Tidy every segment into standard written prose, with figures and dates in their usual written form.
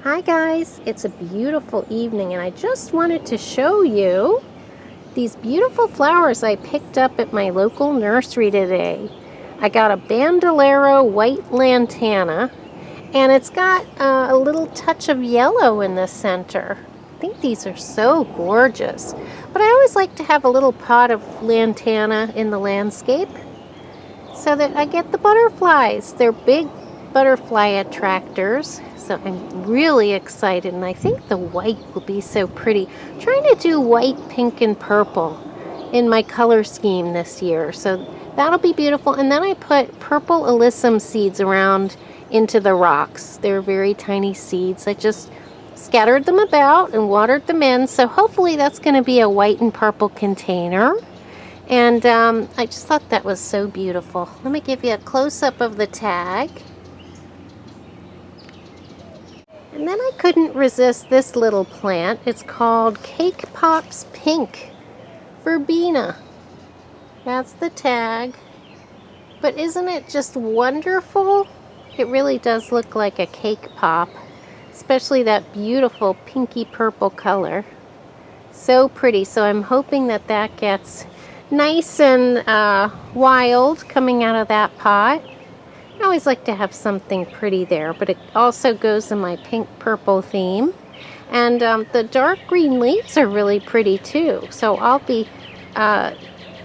Hi guys, it's a beautiful evening and I just wanted to show you these beautiful flowers I picked up at my local nursery today. I got a Bandolero white lantana and it's got a little touch of yellow in the center. I think these are so gorgeous, but I always like to have a little pot of lantana in the landscape so that I get the butterflies. They're big butterfly attractors. So I'm really excited, and I think the white will be so pretty. I'm trying to do white, pink, and purple in my color scheme this year, so that'll be beautiful. And then I put purple alyssum seeds around into the rocks. They're very tiny seeds. I just scattered them about and watered them in, so hopefully that's going to be a white and purple container. And I just thought that was so beautiful. Let me give you a close-up of the tag. And then I couldn't resist this little plant. It's called Cake Pops Pink Verbena. That's the tag. But isn't it just wonderful? It really does look like a cake pop, especially that beautiful pinky purple color. So pretty. So I'm hoping that that gets nice and wild coming out of that pot. I always like to have something pretty there, but it also goes in my pink-purple theme. And the dark green leaves are really pretty too, so I'll be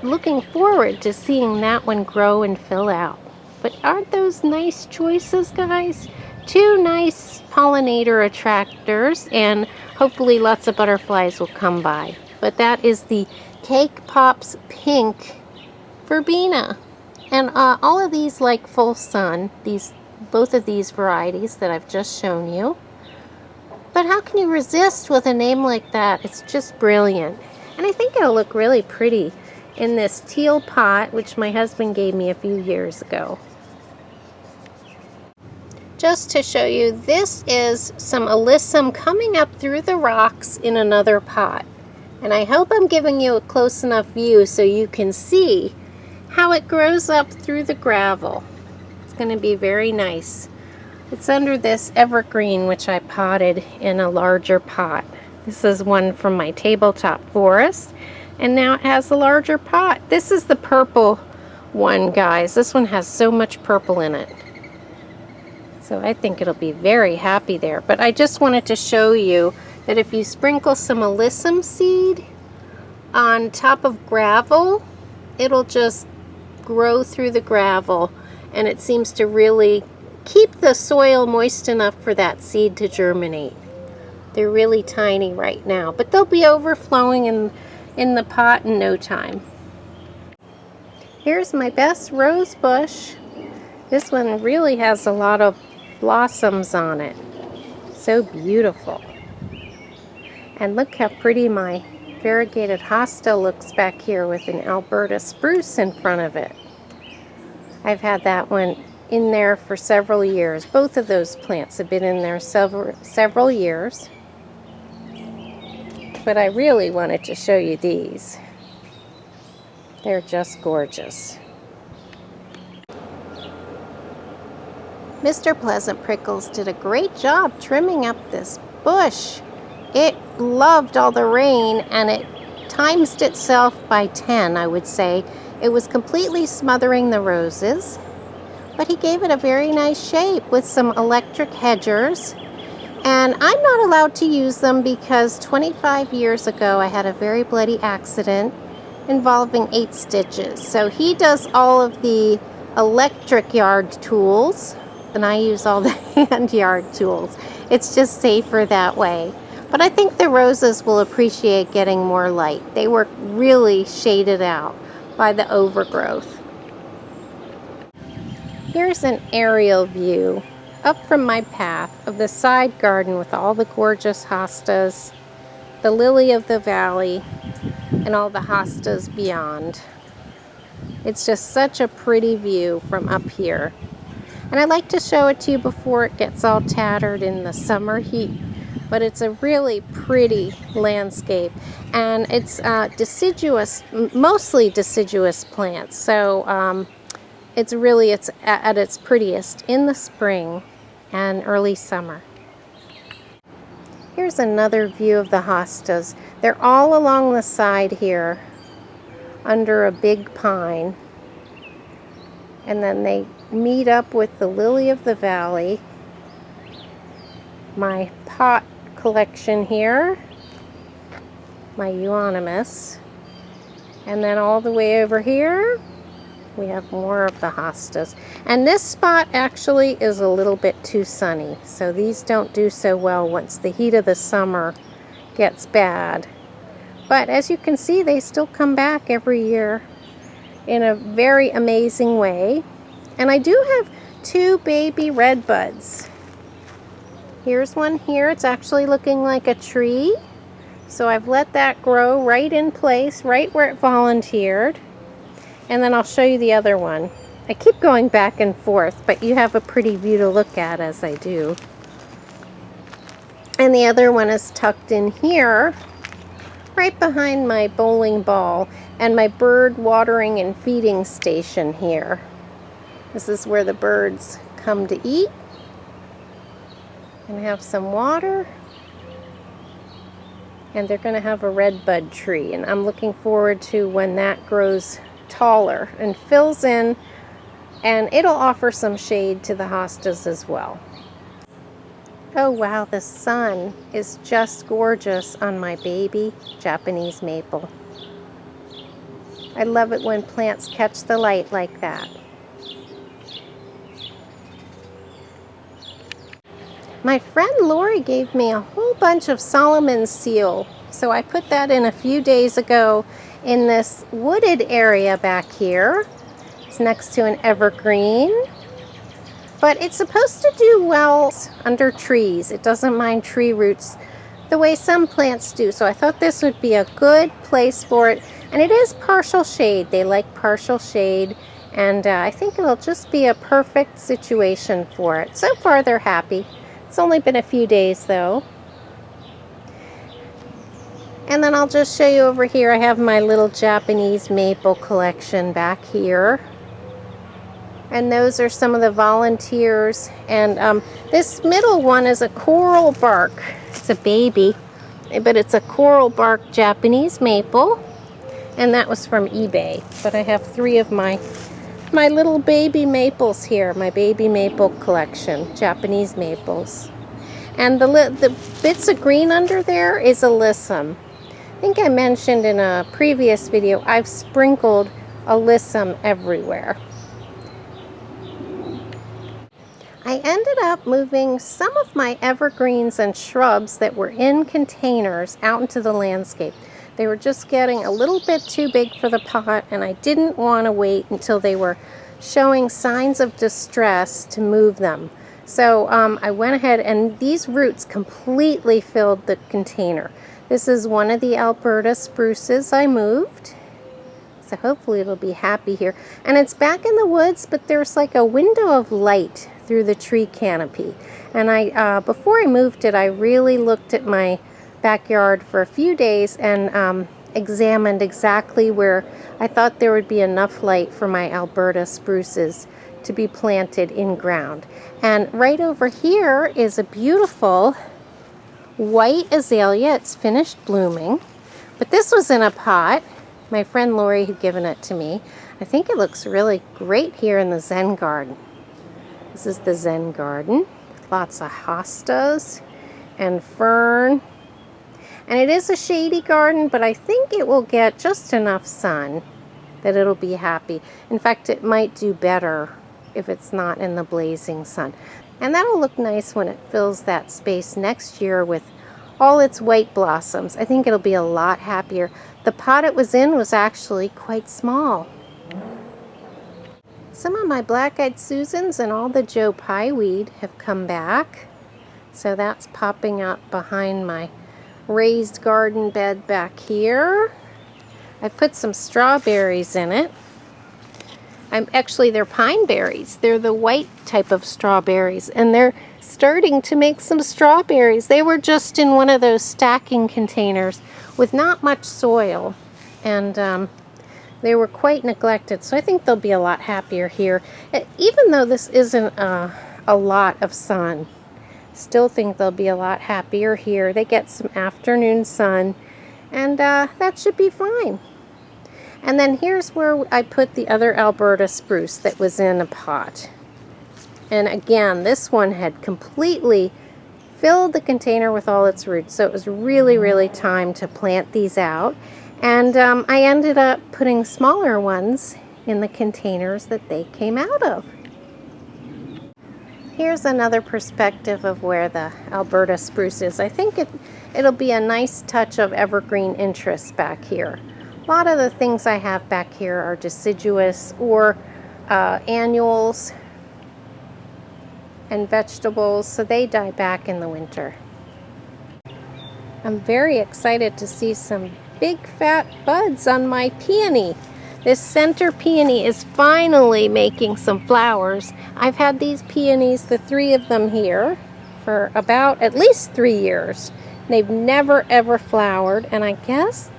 looking forward to seeing that one grow and fill out. But aren't those nice choices, guys? Two nice pollinator attractors, and hopefully lots of butterflies will come by. But that is the Cake Pops Pink Verbena. And all of these like full sun, both of these varieties that I've just shown you. But how can you resist with a name like that? It's just brilliant. And I think it'll look really pretty in this teal pot, which my husband gave me a few years ago. Just to show you, this is some alyssum coming up through the rocks in another pot. And I hope I'm giving you a close enough view so you can see how it grows up through the gravel. It's going to be very nice. It's under this evergreen, which I potted in a larger pot. This is one from my tabletop forest, and now it has a larger pot. This is the purple one, guys. This one has so much purple in it. So I think it'll be very happy there. But I just wanted to show you that if you sprinkle some alyssum seed on top of gravel, it'll just grow through the gravel, and it seems to really keep the soil moist enough for that seed to germinate. They're really tiny right now, but they'll be overflowing in the pot in no time. Here's my best rose bush. This one really has a lot of blossoms on it. So beautiful. And look how pretty my variegated hosta looks back here with an Alberta spruce in front of it. I've had that one in there for several years. Both of those plants have been in there several years. But I really wanted to show you these. They're just gorgeous. Mr. Pleasant Prickles did a great job trimming up this bush. It loved all the rain, and it times itself by 10, I would say. It was completely smothering the roses, but he gave it a very nice shape with some electric hedgers. And I'm not allowed to use them because 25 years ago I had a very bloody accident involving 8 stitches. So he does all of the electric yard tools, and I use all the hand yard tools. It's just safer that way. But I think the roses will appreciate getting more light. They were really shaded out by the overgrowth. Here's an aerial view up from my path of the side garden with all the gorgeous hostas, the lily of the valley, and all the hostas beyond. It's just such a pretty view from up here. And I like to show it to you before it gets all tattered in the summer heat. But it's a really pretty landscape, and it's deciduous, mostly deciduous plants. So it's at its prettiest in the spring and early summer. Here's another view of the hostas. They're all along the side here under a big pine. And then they meet up with the lily of the valley. My pot collection here, my euonymus. And then all the way over here, we have more of the hostas. And this spot actually is a little bit too sunny, so these don't do so well once the heat of the summer gets bad. But as you can see, they still come back every year in a very amazing way. And I do have 2 baby red buds. Here's one here. It's actually looking like a tree. So I've let that grow right in place, right where it volunteered. And then I'll show you the other one. I keep going back and forth, but you have a pretty view to look at as I do. And the other one is tucked in here, right behind my bowling ball and my bird watering and feeding station here. This is where the birds come to eat and have some water. And they're going to have a red bud tree, and I'm looking forward to when that grows taller and fills in, and it'll offer some shade to the hostas as well. Oh wow, the sun is just gorgeous on my baby Japanese maple. I love it when plants catch the light like that. My friend Lori gave me a whole bunch of Solomon's seal, so I put that in a few days ago in this wooded area back here. It's next to an evergreen, but it's supposed to do well under trees. It doesn't mind tree roots the way some plants do, so I thought this would be a good place for it. And it is partial shade. They like partial shade, and I think it'll just be a perfect situation for it. So far they're happy. It's only been a few days though. And then I'll just show you over here, I have my little Japanese maple collection back here. And those are some of the volunteers. And this middle one is a coral bark. It's a baby, but it's a coral bark Japanese maple. And that was from eBay. But I have 3 of my little baby maples here, my baby maple collection, Japanese maples. And the bits of green under there is alyssum. I think I mentioned in a previous video, I've sprinkled alyssum everywhere. I ended up moving some of my evergreens and shrubs that were in containers out into the landscape. They were just getting a little bit too big for the pot, and I didn't want to wait until they were showing signs of distress to move them. So I went ahead, and these roots completely filled the container. This is one of the Alberta spruces I moved. So hopefully it'll be happy here. And it's back in the woods, but there's like a window of light through the tree canopy. And before I moved it, I really looked at my backyard for a few days and examined exactly where I thought there would be enough light for my Alberta spruces to be planted in ground. And right over here is a beautiful white azalea. It's finished blooming, but this was in a pot. My friend Lori had given it to me. I think it looks really great here in the Zen garden. This is the Zen garden. Lots of hostas and fern. And it is a shady garden, but I think it will get just enough sun that it'll be happy. In fact, it might do better if it's not in the blazing sun. And that'll look nice when it fills that space next year with all its white blossoms. I think it'll be a lot happier. The pot it was in was actually quite small. Some of my black-eyed Susans and all the Joe Pye weed have come back. So that's popping up behind my raised garden bed back here. I put some strawberries in it. They're pine berries. They're the white type of strawberries, and they're starting to make some strawberries. They were just in one of those stacking containers with not much soil, and they were quite neglected, so I think they'll be a lot happier here. Even though this isn't a lot of sun, Still think they'll be a lot happier here. They get some afternoon sun, and that should be fine. And then here's where I put the other Alberta spruce that was in a pot. And again, this one had completely filled the container with all its roots, so it was really time to plant these out. And I ended up putting smaller ones in the containers that they came out of. Here's another perspective of where the Alberta spruce is. I think it'll be a nice touch of evergreen interest back here. A lot of the things I have back here are deciduous or annuals and vegetables, so they die back in the winter. I'm very excited to see some big fat buds on my peony. This center peony is finally making some flowers. I've had these peonies, the 3 of them here, for about at least 3 years. They've never ever flowered, and I guess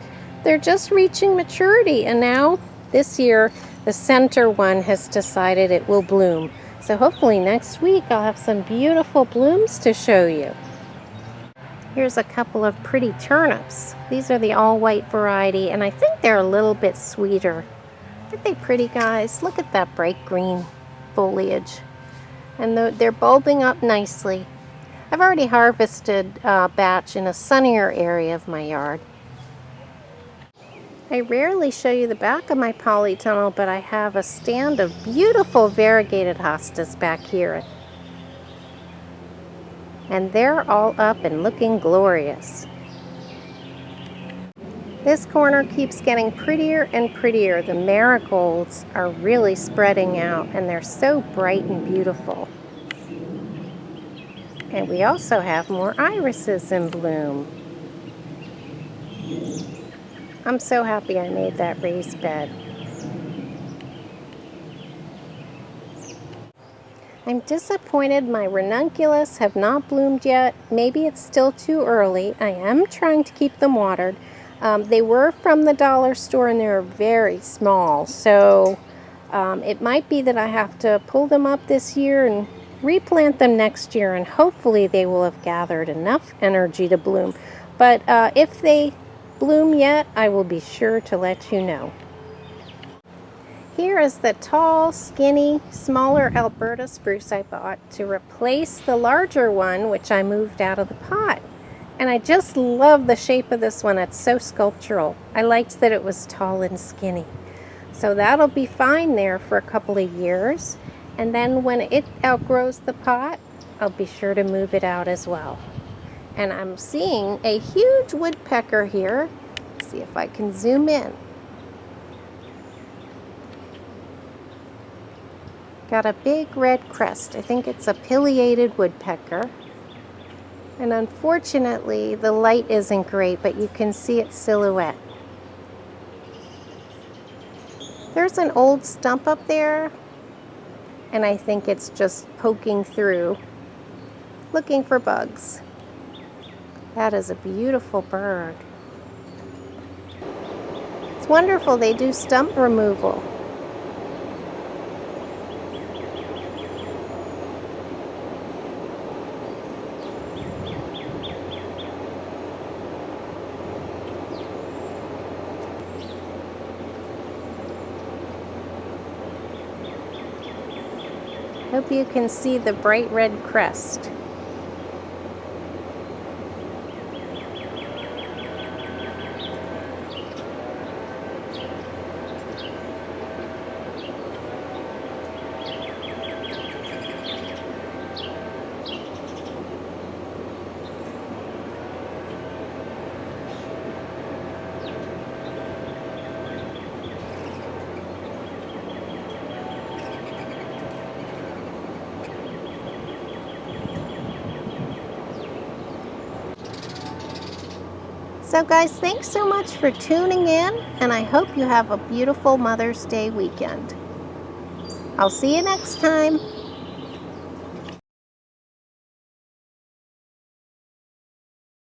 they're just reaching maturity. And now this year the center one has decided it will bloom. So hopefully next week I'll have some beautiful blooms to show you. Here's a couple of pretty turnips. These are the all-white variety, and I think they're a little bit sweeter. Aren't they pretty, guys? Look at that bright green foliage. And they're bulbing up nicely. I've already harvested a batch in a sunnier area of my yard. I rarely show you the back of my polytunnel, but I have a stand of beautiful variegated hostas back here. And they're all up and looking glorious. This corner keeps getting prettier and prettier. The marigolds are really spreading out, and they're so bright and beautiful. And we also have more irises in bloom. I'm so happy I made that raised bed. I'm disappointed my ranunculus have not bloomed yet. Maybe it's still too early. I am trying to keep them watered. They were from the dollar store, and they're very small, so it might be that I have to pull them up this year and replant them next year, and hopefully they will have gathered enough energy to bloom. But if they bloom yet, I will be sure to let you know. Here is the tall, skinny, smaller Alberta spruce I bought to replace the larger one, which I moved out of the pot. And I just love the shape of this one. It's so sculptural. I liked that it was tall and skinny. So that'll be fine there for a couple of years. And then when it outgrows the pot, I'll be sure to move it out as well. And I'm seeing a huge woodpecker here. Let's see if I can zoom in. Got a big red crest. I think it's a pileated woodpecker. And unfortunately, the light isn't great, but you can see its silhouette. There's an old stump up there, and I think it's just poking through, looking for bugs. That is a beautiful bird. It's wonderful they do stump removal. Hope you can see the bright red crest. So guys, thanks so much for tuning in, and I hope you have a beautiful Mother's Day weekend. I'll see you next time.